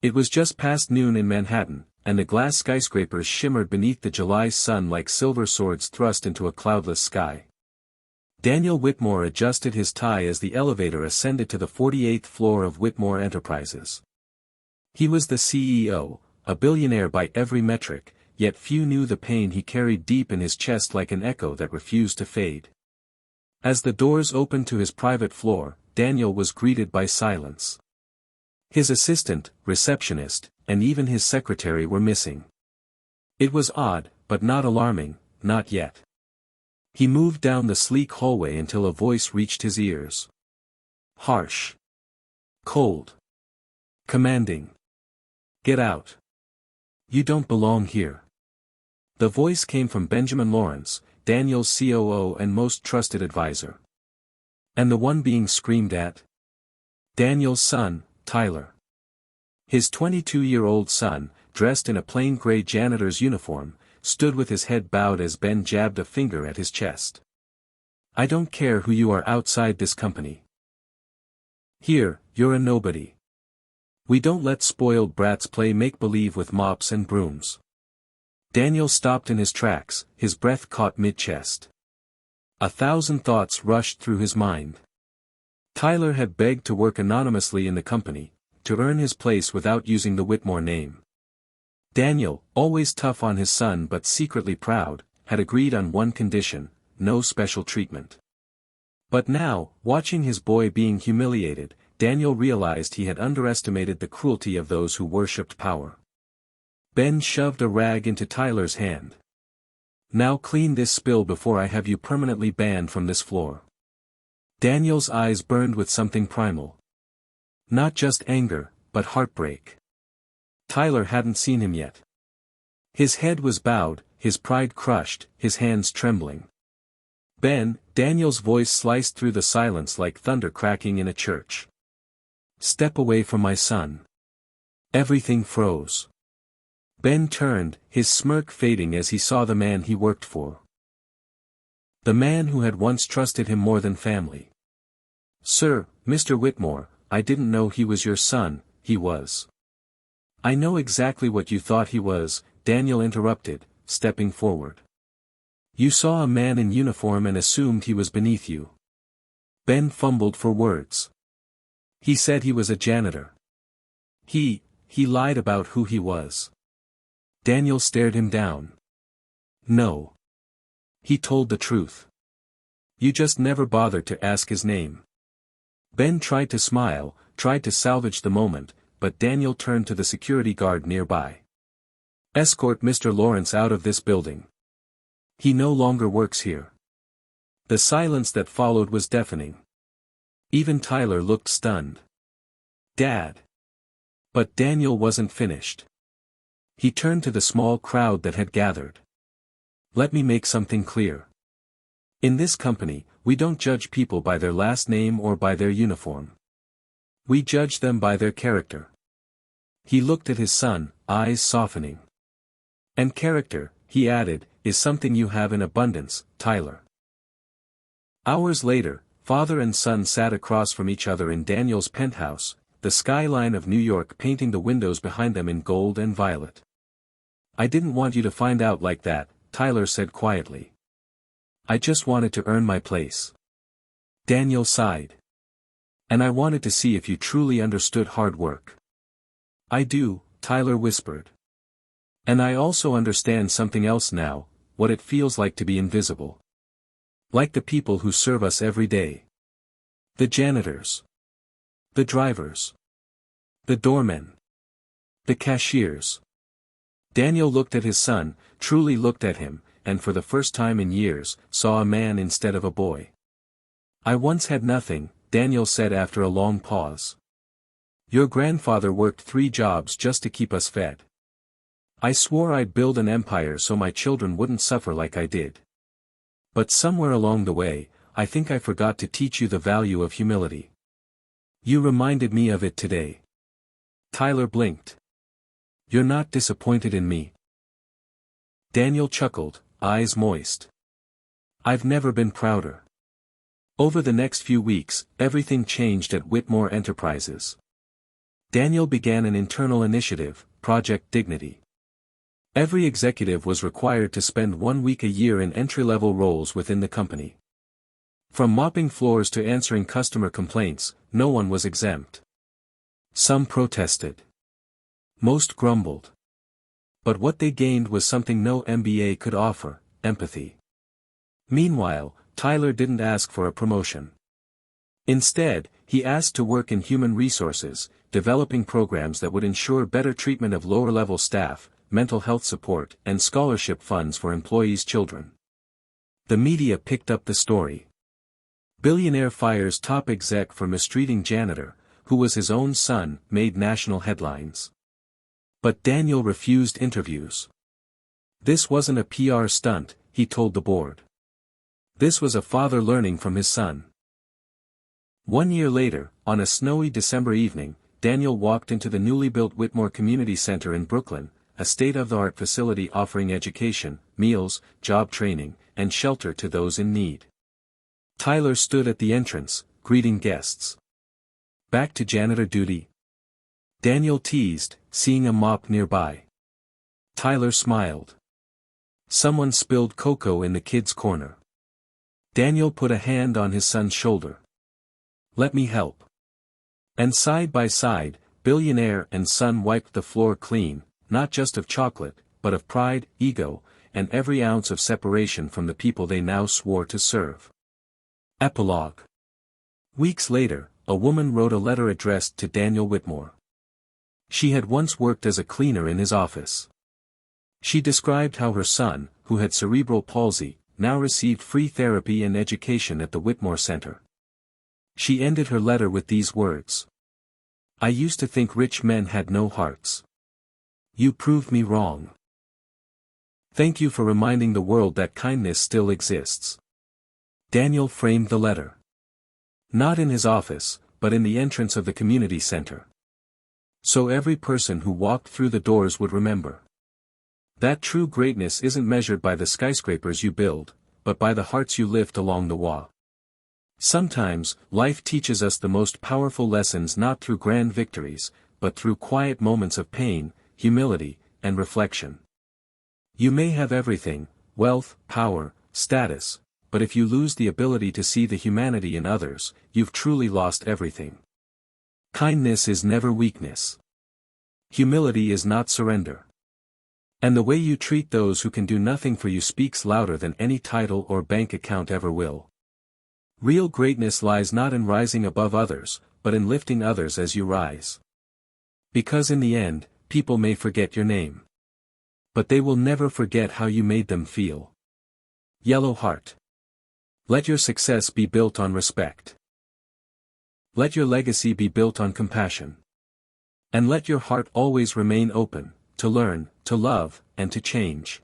It was just past noon in Manhattan, and the glass skyscrapers shimmered beneath the July sun like silver swords thrust into a cloudless sky. Daniel Whitmore adjusted his tie as the elevator ascended to the 48th floor of Whitmore Enterprises. He was the CEO, a billionaire by every metric, yet few knew the pain he carried deep in his chest like an echo that refused to fade. As the doors opened to his private floor, Daniel was greeted by silence. His assistant, receptionist, and even his secretary were missing. It was odd, but not alarming, not yet. He moved down the sleek hallway until a voice reached his ears. Harsh. Cold. Commanding. Get out. You don't belong here. The voice came from Benjamin Lawrence, Daniel's COO and most trusted advisor. And the one being screamed at? Daniel's son, Tyler. His 22-year-old son, dressed in a plain gray janitor's uniform, stood with his head bowed as Ben jabbed a finger at his chest. I don't care who you are outside this company. Here, you're a nobody. We don't let spoiled brats play make-believe with mops and brooms. Daniel stopped in his tracks, his breath caught mid-chest. 1,000 thoughts rushed through his mind. Tyler had begged to work anonymously in the company, to earn his place without using the Whitmore name. Daniel, always tough on his son but secretly proud, had agreed on one condition: no special treatment. But now, watching his boy being humiliated, Daniel realized he had underestimated the cruelty of those who worshipped power. Ben shoved a rag into Tyler's hand. Now clean this spill before I have you permanently banned from this floor. Daniel's eyes burned with something primal. Not just anger, but heartbreak. Tyler hadn't seen him yet. His head was bowed, his pride crushed, his hands trembling. Ben, Daniel's voice sliced through the silence like thunder cracking in a church. Step away from my son. Everything froze. Ben turned, his smirk fading as he saw the man he worked for. The man who had once trusted him more than family. Sir, Mr. Whitmore, I didn't know he was your son. He was. I know exactly what you thought he was, Daniel interrupted, stepping forward. You saw a man in uniform and assumed he was beneath you. Ben fumbled for words. He said he was a janitor. He lied about who he was. Daniel stared him down. No. He told the truth. You just never bothered to ask his name. Ben tried to smile, tried to salvage the moment, but Daniel turned to the security guard nearby. Escort Mr. Lawrence out of this building. He no longer works here. The silence that followed was deafening. Even Tyler looked stunned. Dad. But Daniel wasn't finished. He turned to the small crowd that had gathered. Let me make something clear. In this company, we don't judge people by their last name or by their uniform. We judge them by their character. He looked at his son, eyes softening. And character, he added, is something you have in abundance, Tyler. Hours later, father and son sat across from each other in Daniel's penthouse, the skyline of New York painting the windows behind them in gold and violet. I didn't want you to find out like that, Tyler said quietly. I just wanted to earn my place. Daniel sighed. And I wanted to see if you truly understood hard work. I do, Tyler whispered. And I also understand something else now, what it feels like to be invisible. Like the people who serve us every day. The janitors. The drivers. The doormen. The cashiers. Daniel looked at his son, truly looked at him, and for the first time in years, saw a man instead of a boy. I once had nothing, Daniel said after a long pause. Your grandfather worked 3 jobs just to keep us fed. I swore I'd build an empire so my children wouldn't suffer like I did. But somewhere along the way, I think I forgot to teach you the value of humility. You reminded me of it today. Tyler blinked. You're not disappointed in me? Daniel chuckled, eyes moist. I've never been prouder. Over the next few weeks, everything changed at Whitmore Enterprises. Daniel began an internal initiative, Project Dignity. Every executive was required to spend 1 week a year in entry-level roles within the company. From mopping floors to answering customer complaints, no one was exempt. Some protested. Most grumbled. But what they gained was something no MBA could offer: empathy. Meanwhile, Tyler didn't ask for a promotion. Instead, he asked to work in human resources, developing programs that would ensure better treatment of lower-level staff, mental health support, and scholarship funds for employees' children. The media picked up the story. Billionaire fires top exec for mistreating janitor, who was his own son, made national headlines. But Daniel refused interviews. This wasn't a PR stunt, he told the board. This was a father learning from his son. 1 year later, on a snowy December evening, Daniel walked into the newly built Whitmore Community Center in Brooklyn, a state-of-the-art facility offering education, meals, job training, and shelter to those in need. Tyler stood at the entrance, greeting guests. "Back to janitor duty?" Daniel teased, seeing a mop nearby. Tyler smiled. Someone spilled cocoa in the kids' corner. Daniel put a hand on his son's shoulder. "Let me help." And side by side, Billionaire and son wiped the floor clean, not just of chocolate, but of pride, ego, and every ounce of separation from the people they now swore to serve. Epilogue. Weeks later, a woman wrote a letter addressed to Daniel Whitmore. She had once worked as a cleaner in his office. She described how her son, who had cerebral palsy, now received free therapy and education at the Whitmore Center. She ended her letter with these words: "I used to think rich men had no hearts. You proved me wrong. Thank you for reminding the world that kindness still exists." Daniel framed the letter. Not in his office, but in the entrance of the community center. So every person who walked through the doors would remember. That true greatness isn't measured by the skyscrapers you build, but by the hearts you lift along the way. Sometimes, life teaches us the most powerful lessons not through grand victories, but through quiet moments of pain, humility, and reflection. You may have everything: wealth, power, status, but if you lose the ability to see the humanity in others, you've truly lost everything. Kindness is never weakness. Humility is not surrender. And the way you treat those who can do nothing for you speaks louder than any title or bank account ever will. Real greatness lies not in rising above others, but in lifting others as you rise. Because in the end, people may forget your name. But they will never forget how you made them feel. Yellow Heart. Let your success be built on respect. Let your legacy be built on compassion. And let your heart always remain open, to learn, to love, and to change.